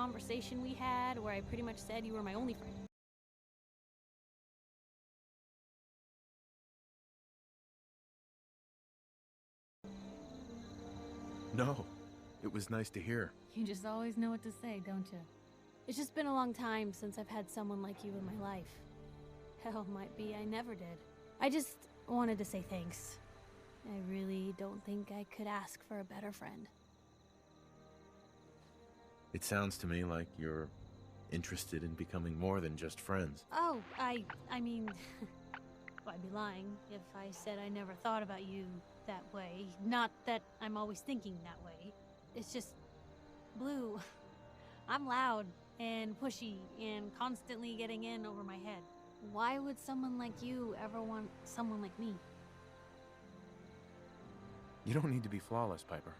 conversation we had where I pretty much said you were my only friend? No, it was nice to hear. You just always know what to say, don't you? It's just been a long time since I've had someone like you in my life. Hell, might be I never did. I just wanted to say thanks. I really don't think I could ask for a better friend. It sounds to me like you're interested in becoming more than just friends. Oh, I mean, I'd be lying if I said I never thought about you that way. Not that I'm always thinking that way. It's just, Blue, I'm loud and pushy and constantly getting in over my head. Why would someone like you ever want someone like me? You don't need to be flawless, Piper.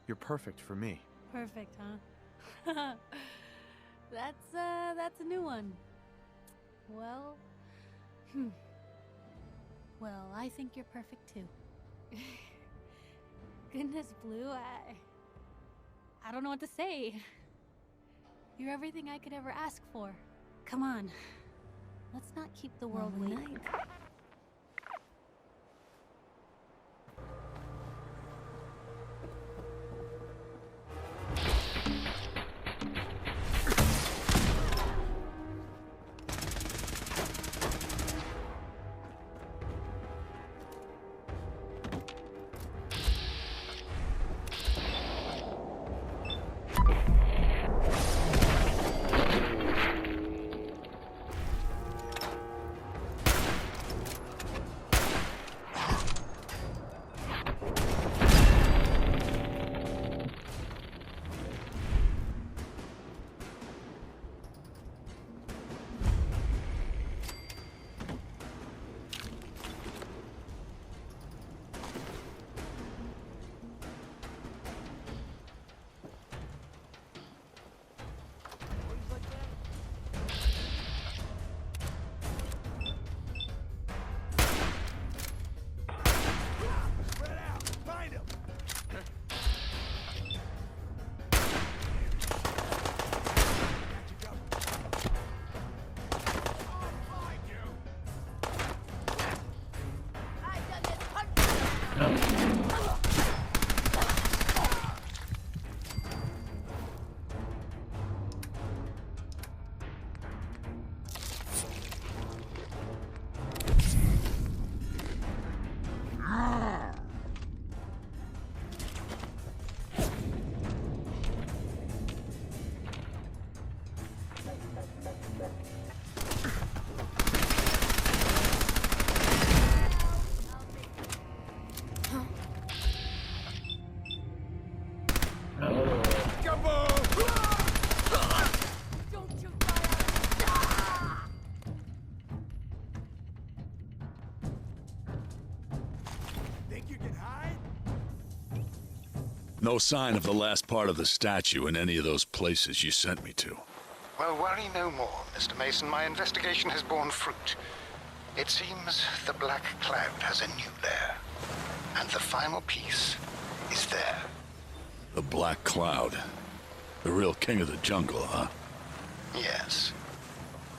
You're perfect for me. Perfect, huh? That's a new one. Well, well, I think you're perfect too. Goodness, Blue, I don't know what to say. You're everything I could ever ask for. Come on, let's not keep the world waiting. No sign of the last part of the statue in any of those places you sent me to. Well, worry no more, Mr. Mason. My investigation has borne fruit. It seems the Black Cloud has a new lair. And the final piece is there. The Black Cloud. The real king of the jungle, huh? Yes.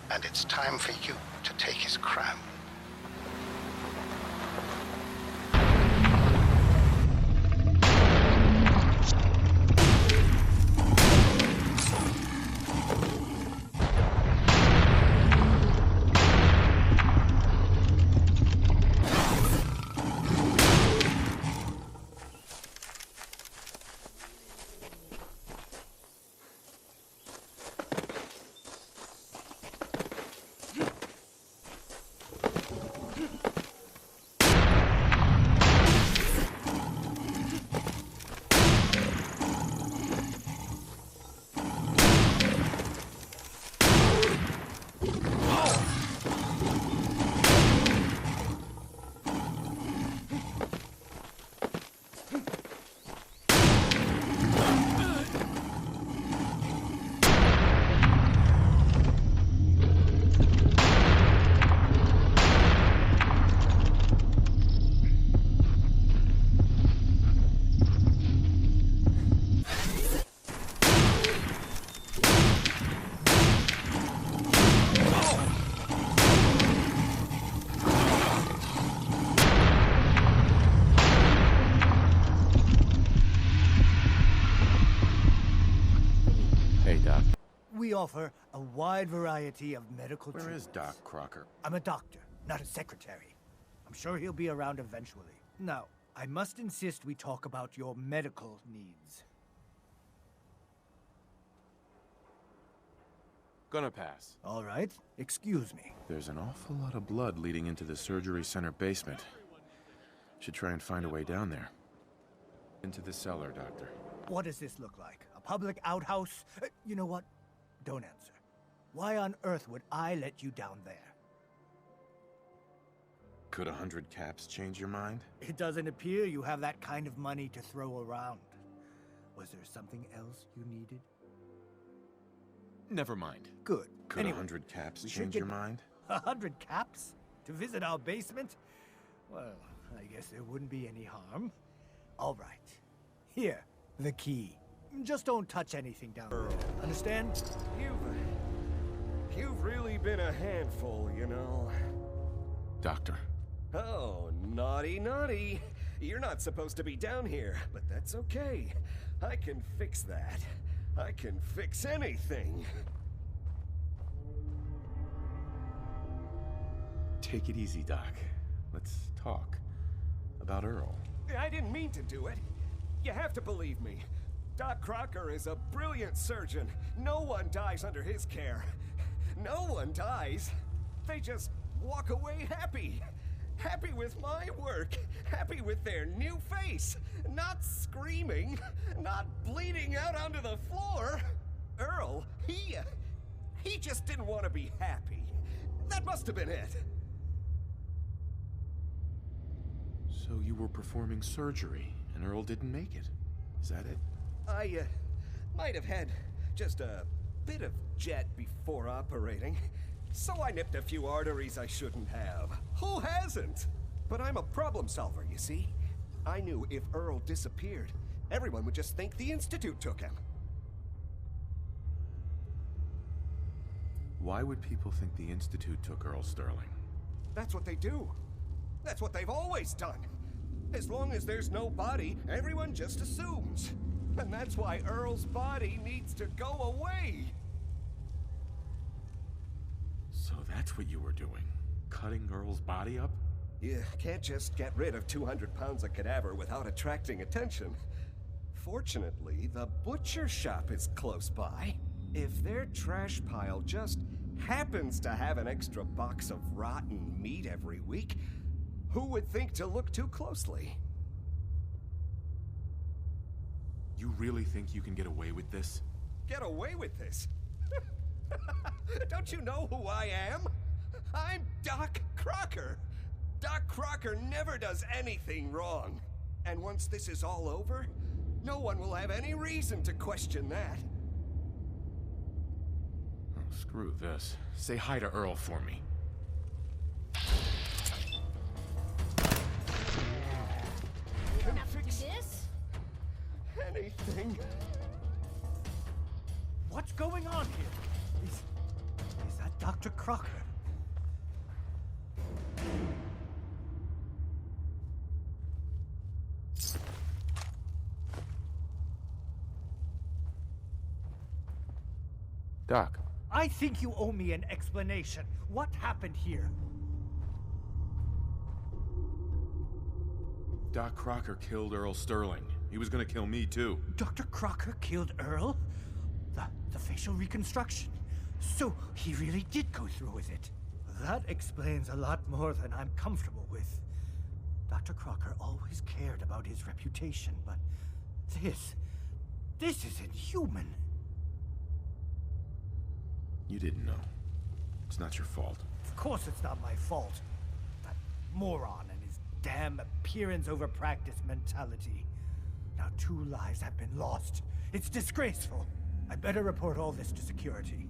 And it's time for you to take his crown. Doc. We offer a wide variety of medical Where treatments. is Doc Crocker? I'm a doctor, not a secretary. I'm sure he'll be around eventually. Now, I must insist we talk about your medical needs. Gonna pass. All right, excuse me. There's an awful lot of blood leading into the surgery center basement. Should try and find a way down there. Into the cellar, Doctor. What does this look like? A public outhouse? You know what? Don't answer. Why on earth would I let you down there? Could 100 caps change your mind? It doesn't appear you have that kind of money to throw around. Was there something else you needed? Never mind. Good. Could Anyway, 100 caps we should change get- your mind? 100 caps? To visit our basement? Well, I guess there wouldn't be any harm. All right. Here, the key. Just don't touch anything down there. Understand? You've really been a handful, you know. Doctor. Oh, naughty, naughty. You're not supposed to be down here, but that's okay. I can fix that. I can fix anything. Take it easy, Doc. Let's talk about Earl. I didn't mean to do it. You have to believe me. Doc Crocker is a brilliant surgeon. No one dies under his care. No one dies. They just walk away happy. Happy with my work. Happy with their new face. Not screaming. Not bleeding out onto the floor. Earl, he just didn't want to be happy. That must have been it. So you were performing surgery, and Earl didn't make it. Is that it? I might have had just a bit of jet before operating. So I nipped a few arteries I shouldn't have. Who hasn't? But I'm a problem solver, you see. I knew if Earl disappeared, everyone would just think the Institute took him. Why would people think the Institute took Earl Sterling? That's what they do. That's what they've always done. As long as there's no body, everyone just assumes. And that's why Earl's body needs to go away. So that's what you were doing? Cutting Earl's body up? You can't just get rid of 200 pounds of cadaver without attracting attention. Fortunately, the butcher shop is close by. If their trash pile just happens to have an extra box of rotten meat every week, who would think to look too closely? You really think you can get away with this? Get away with this? Don't you know who I am? I'm Doc Crocker. Doc Crocker never does anything wrong. And once this is all over, no one will have any reason to question that. Oh, screw this. Say hi to Earl for me. We're not gonna do this. Anything. What's going on here? Is that Dr. Crocker? Doc. I think you owe me an explanation. What happened here? Doc Crocker killed Earl Sterling. He was gonna kill me too. Dr. Crocker killed Earl? The facial reconstruction. So he really did go through with it. That explains a lot more than I'm comfortable with. Dr. Crocker always cared about his reputation, but this is inhuman. You didn't know. It's not your fault. Of course it's not my fault. That moron and his damn appearance over practice mentality. Now 2 lives have been lost. It's disgraceful. I better report all this to security.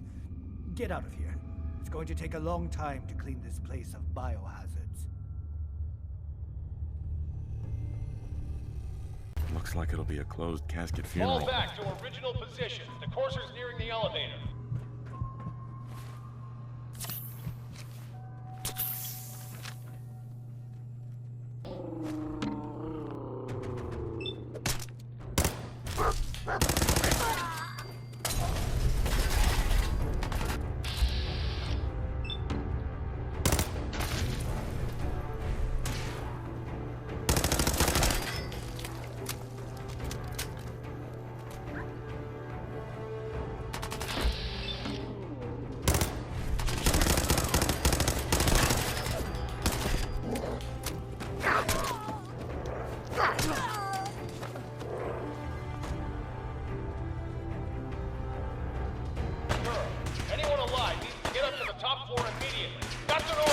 Get out of here. It's going to take a long time to clean this place of biohazards. Looks like it'll be a closed casket funeral. Fall back to original positions. The courser's nearing the elevator. top floor immediately. That's an order!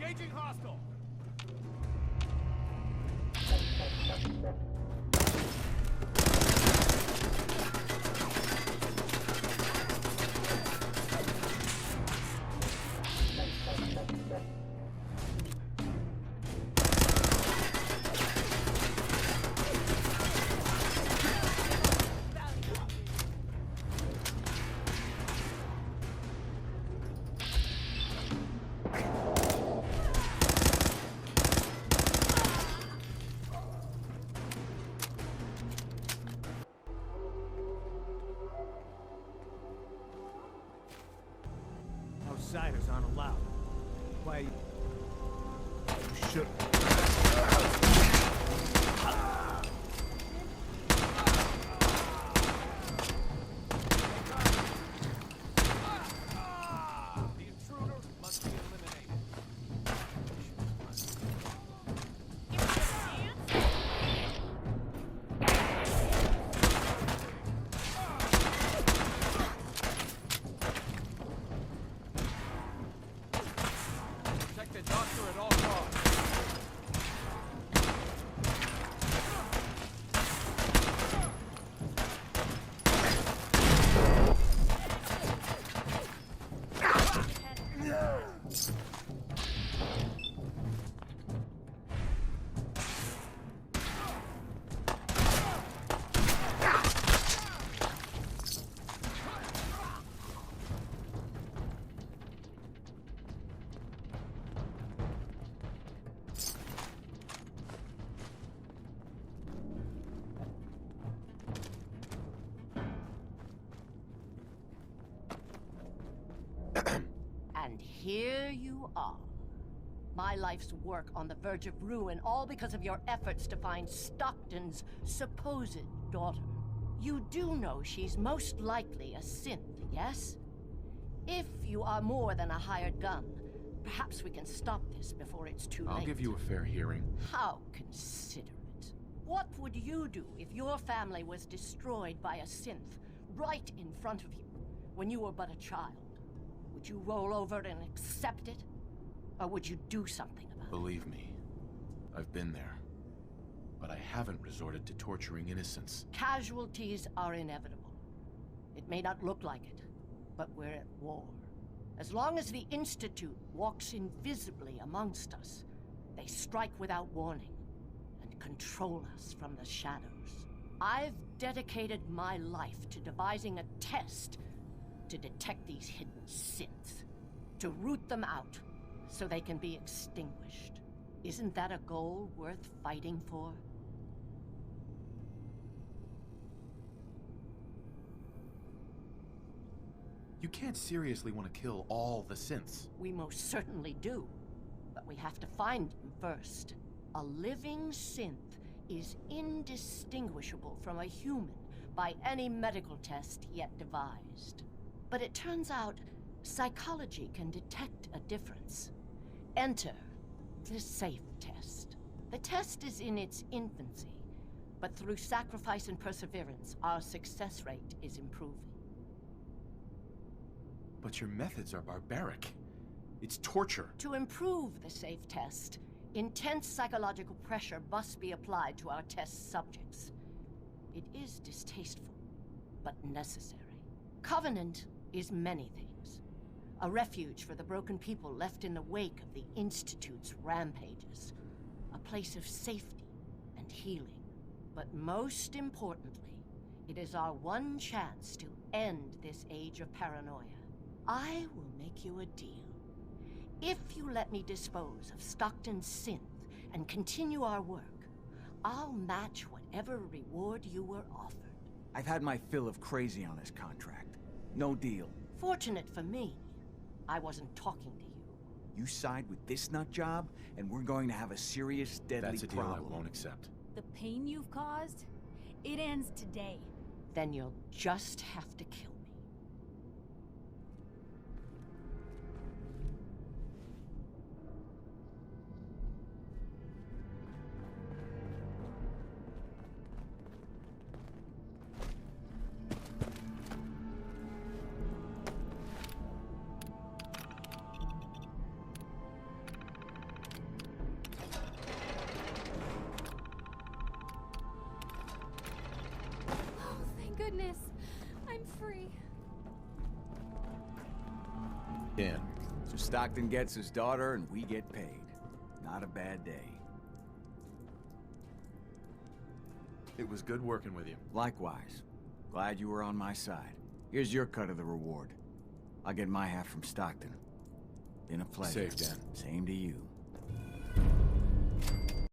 Engaging hostile! Outsiders aren't allowed. Why? You should. The intruder must be eliminated. Protect the doctor at all costs. And here you are. My life's work on the verge of ruin, all because of your efforts to find Stockton's supposed daughter. You do know she's most likely a synth, yes? If you are more than a hired gun, perhaps we can stop this before it's too late. I'll give you a fair hearing. How considerate. What would you do if your family was destroyed by a synth right in front of you when you were but a child? Would you roll over and accept it? Or would you do something about it? Believe me, I've been there. But I haven't resorted to torturing innocents. Casualties are inevitable. It may not look like it, but we're at war. As long as the Institute walks invisibly amongst us, they strike without warning and control us from the shadows. I've dedicated my life to devising a test to detect these hidden synths, to root them out so they can be extinguished. Isn't that a goal worth fighting for? You can't seriously want to kill all the synths. We most certainly do, but we have to find them first. A living synth is indistinguishable from a human by any medical test yet devised. But it turns out psychology can detect a difference. Enter the SAFE test. The test is in its infancy, but through sacrifice and perseverance, our success rate is improving. But your methods are barbaric. It's torture. To improve the SAFE test, intense psychological pressure must be applied to our test subjects. It is distasteful, but necessary. Covenant is many things. A refuge for the broken people left in the wake of the Institute's rampages. A place of safety and healing. But most importantly, it is our one chance to end this age of paranoia. I will make you a deal. If you let me dispose of Stockton's synth and continue our work, I'll match whatever reward you were offered. I've had my fill of crazy on this contract. No deal. Fortunate for me, I wasn't talking to you. You side with this nut job, and we're going to have a serious, deadly That's a deal problem. I won't accept. The pain you've caused, it ends today. Then you'll just have to kill me. Goodness, I'm free. Dan. So Stockton gets his daughter, and we get paid. Not a bad day. It was good working with you. Likewise. Glad you were on my side. Here's your cut of the reward. I'll get my half from Stockton. Been a pleasure. Safe, Dan. Same to you.